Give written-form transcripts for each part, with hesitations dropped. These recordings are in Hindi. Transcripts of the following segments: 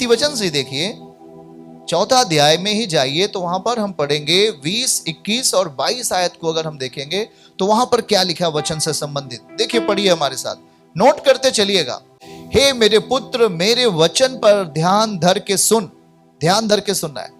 इसी वचन से देखिए, 4 अध्याय में ही जाइए तो वहां पर हम पढ़ेंगे 20, 21 और 22 आयत को अगर हम देखेंगे तो वहां पर क्या लिखा वचन से संबंधित। देखिए, पढ़िए हमारे साथ, नोट करते चलिएगा। हे मेरे पुत्र, मेरे वचन पर ध्यान धर के सुन। ध्यान धर के सुनना है।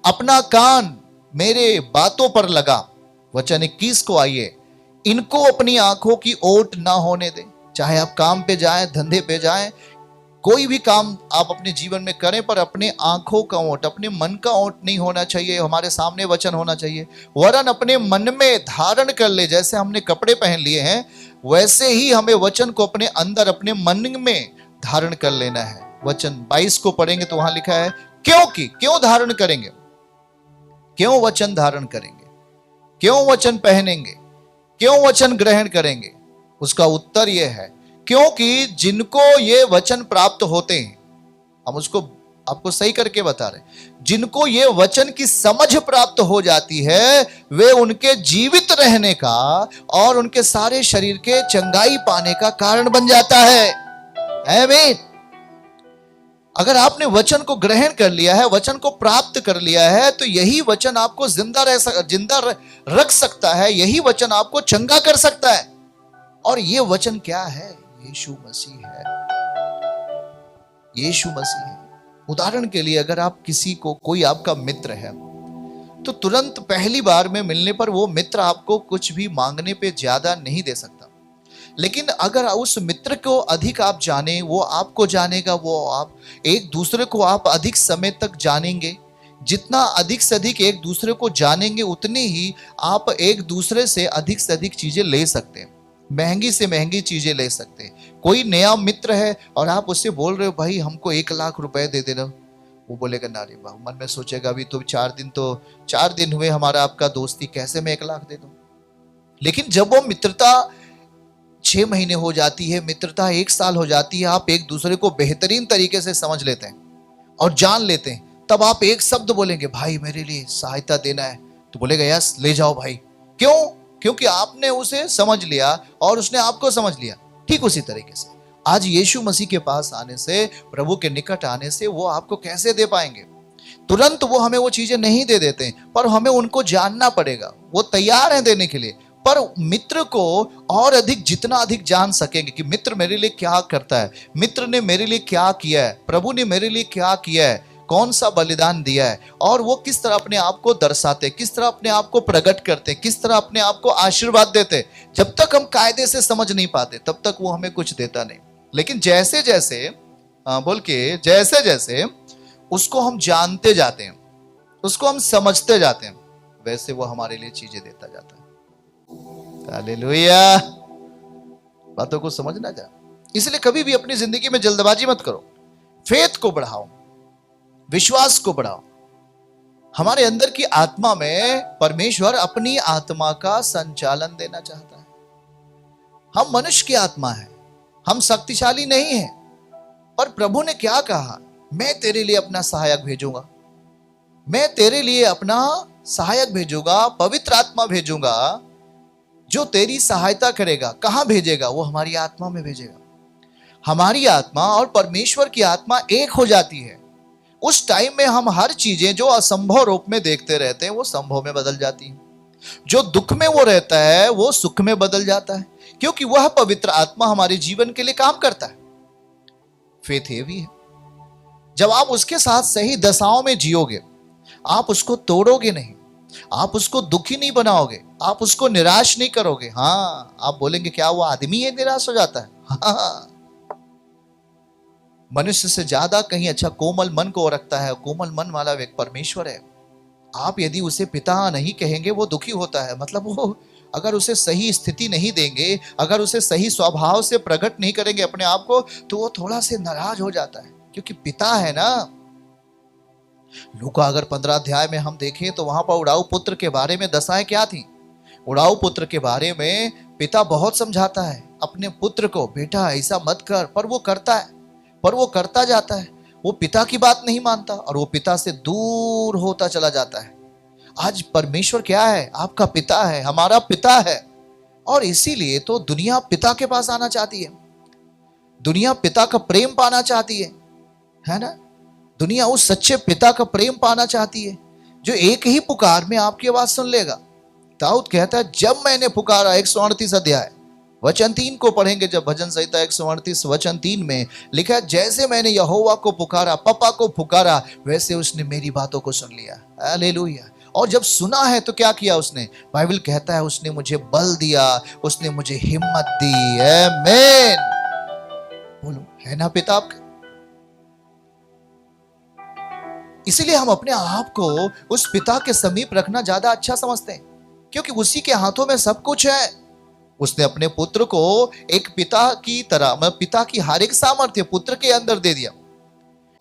अपना कान मेरे बातों पर लगा। वचन 21 को आइए, इनको अपनी आंखों की ओट ना होने दे। चाहे आप काम पे जाएं, धंधे पे जाएं, कोई भी काम आप अपने जीवन में करें, पर अपने आंखों का ओट, अपने मन का ओट नहीं होना चाहिए। हमारे सामने वचन होना चाहिए। वरन अपने मन में धारण कर ले। जैसे हमने कपड़े पहन लिए हैं, वैसे ही हमें वचन को अपने अंदर, अपने मन में धारण कर लेना है। वचन 22 को पढ़ेंगे तो वहां लिखा है, क्योंकि, क्यों धारण करेंगे, क्यों वचन धारण करेंगे, क्यों वचन पहनेंगे, क्यों वचन ग्रहण करेंगे? उसका उत्तर यह है, क्योंकि जिनको ये वचन प्राप्त होते हैं, हम उसको आपको सही करके बता रहे हैं, जिनको ये वचन की समझ प्राप्त हो जाती है, वे उनके जीवित रहने का और उनके सारे शरीर के चंगाई पाने का कारण बन जाता है। आमीन। अगर आपने वचन को ग्रहण कर लिया है, वचन को प्राप्त कर लिया है, तो यही वचन आपको जिंदा रख सकता है। यही वचन आपको चंगा कर सकता है। और ये वचन क्या है? यीशु मसीह है। यीशु मसीह है। उदाहरण के लिए, अगर आप किसी को, कोई आपका मित्र है, तो तुरंत पहली बार में मिलने पर वो मित्र आपको कुछ भी मांगने पे ज्यादा नहीं दे सकता। लेकिन अगर उस मित्र को अधिक आप जाने, वो आपको जानेगा, वो आप एक दूसरे को आप अधिक समय तक जानेंगे। जितना अधिक से अधिक एक दूसरे को जानेंगे, उतनी ही आप एक दूसरे से अधिक चीजें ले सकते हैं। महंगी से महंगी चीजें ले सकते हैं। कोई नया मित्र है और आप उससे बोल रहे हो, भाई हमको 1 लाख रुपए दे देना, वो बोलेगा ना रे बाबू, मन में सोचेगा अभी तो 4 दिन हुए हमारा आपका दोस्ती, कैसे मैं 1 लाख दे दूं। लेकिन जब वो मित्रता 6 महीने हो जाती है, मित्रता 1 साल हो जाती है, आप एक दूसरे को बेहतरीन तरीके से समझ लेते हैं और जान लेते हैं, तब आप एक शब्द बोलेंगे, भाई मेरे लिए सहायता देना है, तो बोलेगा यस ले जाओ भाई। क्यों? क्योंकि आपने उसे समझ लिया और उसने आपको समझ लिया। ठीक उसी तरीके से आज यीशु मसीह के पास आने से, प्रभु के निकट आने से, वो आपको कैसे दे पाएंगे? तुरंत वो हमें वो चीजें नहीं दे देते, पर हमें उनको जानना पड़ेगा। वो तैयार है देने के लिए, पर मित्र को और अधिक, जितना अधिक जान सकेंगे कि मित्र मेरे लिए क्या करता है, मित्र ने मेरे लिए क्या किया है, प्रभु ने मेरे लिए क्या किया है, कौन सा बलिदान दिया है, और वो किस तरह अपने आप को दर्शाते, किस तरह अपने आप को प्रकट करते, किस तरह अपने आप को आशीर्वाद देते। जब तक हम कायदे से समझ नहीं पाते, तब तक वो हमें कुछ देता नहीं। लेकिन जैसे जैसे उसको हम जानते जाते हैं, उसको हम समझते जाते हैं, वैसे वो हमारे लिए चीजें देता जाता है। हालेलुया। बातों को समझना जा। इसलिए कभी भी अपनी जिंदगी में जल्दबाजी मत करो। फेथ को बढ़ाओ, विश्वास को बढ़ाओ। हमारे अंदर की आत्मा में परमेश्वर अपनी आत्मा का संचालन देना चाहता है। हम मनुष्य की आत्मा है, हम शक्तिशाली नहीं हैं, पर प्रभु ने क्या कहा, मैं तेरे लिए अपना सहायक भेजूंगा, मैं तेरे लिए अपना सहायक भेजूंगा, पवित्र आत्मा भेजूंगा जो तेरी सहायता करेगा। कहां भेजेगा? वो हमारी आत्मा में भेजेगा। हमारी आत्मा और परमेश्वर की आत्मा एक हो जाती है। उस टाइम में हम हर चीजें जो असंभव रूप में देखते रहते हैं, वो संभव में बदल जाती हैं। जो दुख में वो रहता है, वो सुख में बदल जाता है, क्योंकि वह पवित्र आत्मा हमारे जीवन के लिए काम करता है। फेथ ये भी है, जब आप उसके साथ सही दशाओं में जियोगे, आप उसको तोड़ोगे नहीं, आप उसको दुखी नहीं बनाओगे, आप उसको निराश नहीं करोगे। हाँ, आप बोलेंगे क्या वो आदमी है निराश हो जाता है? हाँ, मनुष्य से ज्यादा कहीं अच्छा कोमल मन को रखता है, कोमल मन वाला व्यक्ति परमेश्वर है। आप यदि उसे पिता नहीं कहेंगे, वो दुखी होता है। मतलब वो अगर उसे सही स्थिति नहीं देंगे, अगर उसे सही स्वभाव से प्रकट नहीं करेंगे अपने आप को, तो वो थोड़ा से नाराज हो जाता है, क्योंकि पिता है ना। लूका अगर 15 अध्याय में हम देखें तो वहां पर उड़ाऊ पुत्र के बारे में दशाएं क्या थी। उड़ाऊ पुत्र के बारे में पिता बहुत समझाता है अपने पुत्र को, बेटा ऐसा मत कर, पर वो करता है, पर वो करता जाता है। वो पिता की बात नहीं मानता और वो पिता से दूर होता चला जाता है। आज परमेश्वर क्या है? आपका पिता है, हमारा पिता है। और इसीलिए तो दुनिया पिता के पास आना चाहती है, दुनिया पिता का प्रेम पाना चाहती है ना। दुनिया उस सच्चे पिता का प्रेम पाना चाहती है जो एक ही पुकार में आपकी आवाज सुन लेगा। दाऊद कहता है, जब मैंने पुकारा, 138 अध्याय वचन 3 को पढ़ेंगे, जब भजन संहिता 138 वचन 3 में लिखा है, जैसे मैंने यहोवा को पुकारा, पापा को पुकारा, वैसे उसने मेरी बातों को सुन लिया। हालेलुया। और जब सुना है तो क्या किया उसने? बाइबल कहता है उसने मुझे बल दिया, उसने मुझे हिम्मत दी। आमीन। बोलो, है ना पिता आपका? इसीलिए हम अपने आप को उस पिता के समीप रखना ज्यादा अच्छा समझते हैं, क्योंकि उसी के हाथों में सब कुछ है। उसने अपने पुत्र को एक पिता की तरह, मतलब पिता की हर एक सामर्थ्य पुत्र के अंदर दे दिया।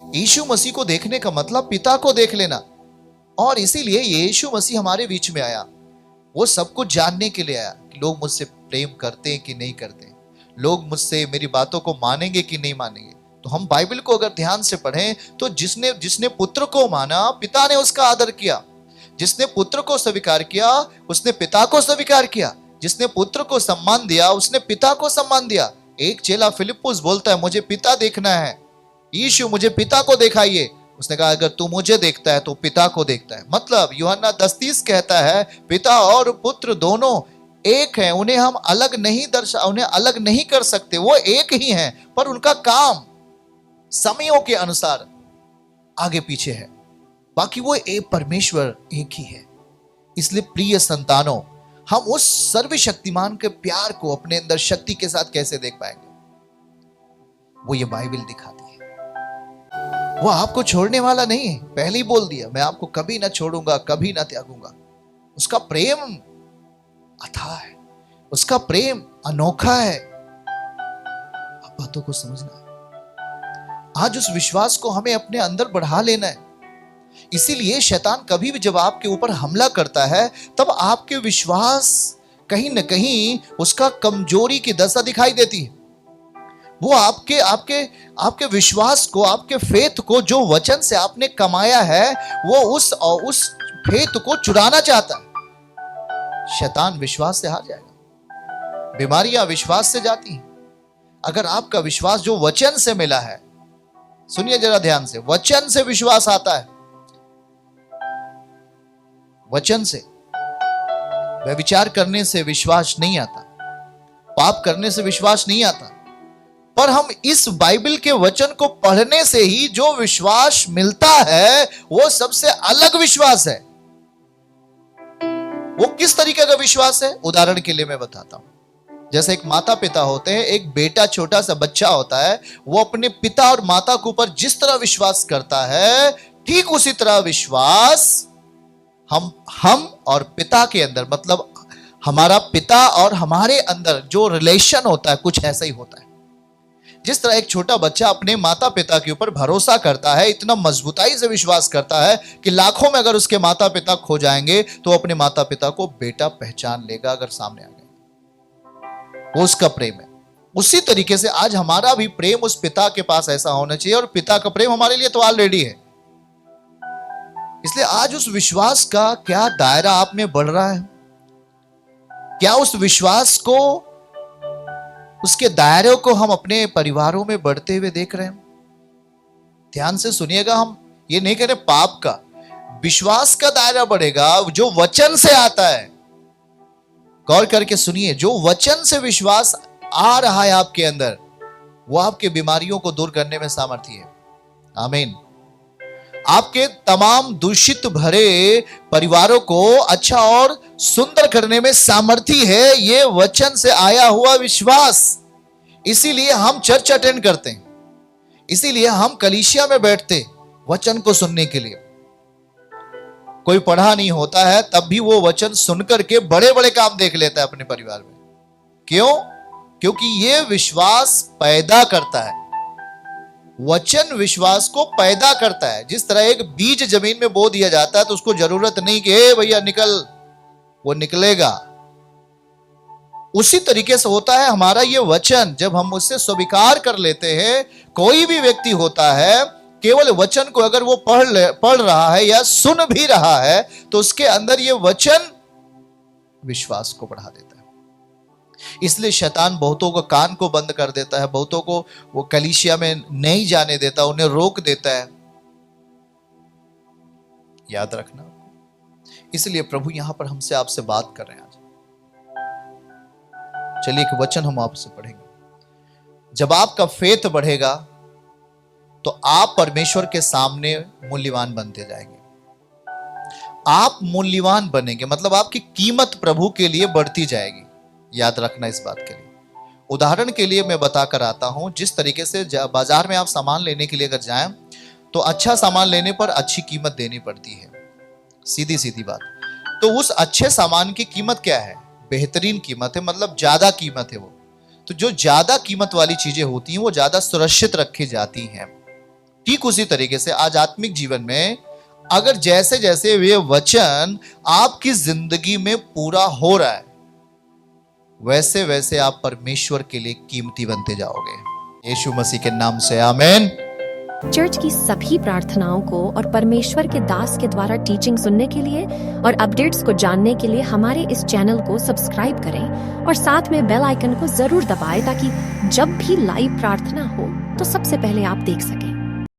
यीशु मसीह को देखने का मतलब पिता को देख लेना, और इसीलिए यीशु मसीह हमारे बीच में आया। वो सब कुछ जानने के लिए आया कि लोग मुझसे प्रेम करते हैं कि नहीं करते, लोग मुझसे मेरी बातों को मानेंगे कि नहीं मानेंगे। तो हम बाइबल को अगर ध्यान से पढ़ें तो जिसने पुत्र को माना, पिता ने उसका आदर किया। जिसने पुत्र को स्वीकार किया, उसने पिता को स्वीकार किया। जिसने पुत्र को सम्मान दिया, उसने पिता को सम्मान दिया। एक चेला फिलिप्पुस बोलता है, मुझे पिता देखना है, यीशु मुझे पिता को दिखाइए। उसने कहा, अगर तू मुझे देखता है तो पिता को देखता है। मतलब यूहन्ना 10:30 कहता है, पिता और पुत्र दोनों एक हैं, उन्हें हम अलग नहीं उन्हें अलग नहीं कर सकते, वो एक ही हैं, पर उनका काम समयों के अनुसार आगे पीछे है। बाकी वो एक परमेश्वर एक ही है। इसलिए प्रिय संतानों, हम उस सर्वशक्तिमान के प्यार को अपने अंदर शक्ति के साथ कैसे देख पाएंगे? वो ये बाइबल दिखाती है। वो आपको छोड़ने वाला नहीं है, पहले ही बोल दिया, मैं आपको कभी ना छोड़ूंगा, कभी ना त्यागूंगा। उसका प्रेम अथाह है, उसका प्रेम अनोखा है। आप बातों को समझना है। आज उस विश्वास को हमें अपने अंदर बढ़ा लेना है। इसीलिए शैतान कभी भी जब आपके ऊपर हमला करता है, तब आपके विश्वास कहीं न कहीं उसका कमजोरी की दशा दिखाई देती है। वो आपके विश्वास को, आपके फेथ को, जो वचन से आपने कमाया है, वो उस फेथ को चुराना चाहता है। शैतान विश्वास से हार जाएगा। बीमारियां विश्वास से जाती हैं। अगर आपका विश्वास जो वचन से मिला है, सुनिए जरा ध्यान से, वचन से विश्वास आता है। वचन से, व्यभिचार करने से विश्वास नहीं आता, पाप करने से विश्वास नहीं आता, पर हम इस बाइबल के वचन को पढ़ने से ही जो विश्वास मिलता है, वो सबसे अलग विश्वास है। वो किस तरीके का विश्वास है? उदाहरण के लिए मैं बताता हूं। जैसे एक माता पिता होते हैं, एक बेटा, छोटा सा बच्चा होता है, वो अपने पिता और माता के ऊपर जिस तरह विश्वास करता है, ठीक उसी तरह विश्वास हम और पिता के अंदर, मतलब हमारा पिता और हमारे अंदर जो रिलेशन होता है, कुछ ऐसा ही होता है। जिस तरह एक छोटा बच्चा अपने माता पिता के ऊपर भरोसा करता है, इतना मजबूताई से विश्वास करता है कि लाखों में अगर उसके माता पिता खो जाएंगे तो अपने माता पिता को बेटा पहचान लेगा अगर सामने आ गए। वो उसका प्रेम है। उसी तरीके से आज हमारा भी प्रेम उस पिता के पास ऐसा होना चाहिए, और पिता का प्रेम हमारे लिए तो ऑलरेडी है। इसलिए आज उस विश्वास का क्या दायरा आप में बढ़ रहा है? क्या उस विश्वास को, उसके दायरे को हम अपने परिवारों में बढ़ते हुए देख रहे हैं? ध्यान से सुनिएगा, हम ये नहीं कह रहे पाप का, विश्वास का दायरा बढ़ेगा जो वचन से आता है। गौर करके सुनिए, जो वचन से विश्वास आ रहा है आपके अंदर, वो आपके बीमारियों को दूर करने में सामर्थ्य है। आमीन। आपके तमाम दूषित भरे परिवारों को अच्छा और सुंदर करने में सामर्थ्य है ये वचन से आया हुआ विश्वास। इसीलिए हम चर्च अटेंड करते हैं, इसीलिए हम कलीसिया में बैठते वचन को सुनने के लिए। कोई पढ़ा नहीं होता है, तब भी वो वचन सुनकर के बड़े बड़े काम देख लेता है अपने परिवार में। क्यों? क्योंकि ये विश्वास पैदा करता है। वचन विश्वास को पैदा करता है। जिस तरह एक बीज जमीन में बो दिया जाता है तो उसको जरूरत नहीं कि हे भैया निकल, वो निकलेगा। उसी तरीके से होता है हमारा ये वचन। जब हम उससे स्वीकार कर लेते हैं, कोई भी व्यक्ति होता है, केवल वचन को अगर वो पढ़ रहा है या सुन भी रहा है, तो उसके अंदर ये वचन विश्वास को बढ़ा देता है। इसलिए शैतान बहुतों को कान को बंद कर देता है, बहुतों को वो कलीसिया में नहीं जाने देता, उन्हें रोक देता है। याद रखना। इसलिए प्रभु यहां पर हमसे आपसे बात कर रहे हैं आज। चलिए एक वचन हम आपसे पढ़ेंगे। जब आपका फेथ बढ़ेगा तो आप परमेश्वर के सामने मूल्यवान बनते जाएंगे। आप मूल्यवान बनेंगे मतलब आपकी कीमत प्रभु के लिए बढ़ती जाएगी। याद रखना इस बात के लिए। उदाहरण के लिए मैं बताकर आता हूं, जिस तरीके से बाजार में आप सामान लेने के लिए अगर जाएं तो अच्छा सामान लेने पर अच्छी कीमत देनी पड़ती है, सीधी सीधी बात। तो उस अच्छे सामान की कीमत क्या है? बेहतरीन कीमत है, मतलब ज्यादा कीमत है वो। तो जो ज्यादा कीमत वाली चीजें होती हैं वो ज्यादा सुरक्षित रखी जाती हैं। ठीक उसी तरीके से आज आत्मिक जीवन में अगर जैसे जैसे वे वचन आपकी जिंदगी में पूरा हो रहा है, वैसे वैसे आप परमेश्वर के लिए कीमती बनते जाओगे। यीशु मसीह के नाम से आमीन। चर्च की सभी प्रार्थनाओं को और परमेश्वर के दास के द्वारा टीचिंग सुनने के लिए और अपडेट्स को जानने के लिए हमारे इस चैनल को सब्सक्राइब करें और साथ में बेल आइकन को जरूर दबाएं ताकि जब भी लाइव प्रार्थना हो तो सबसे पहले आप देख सकें।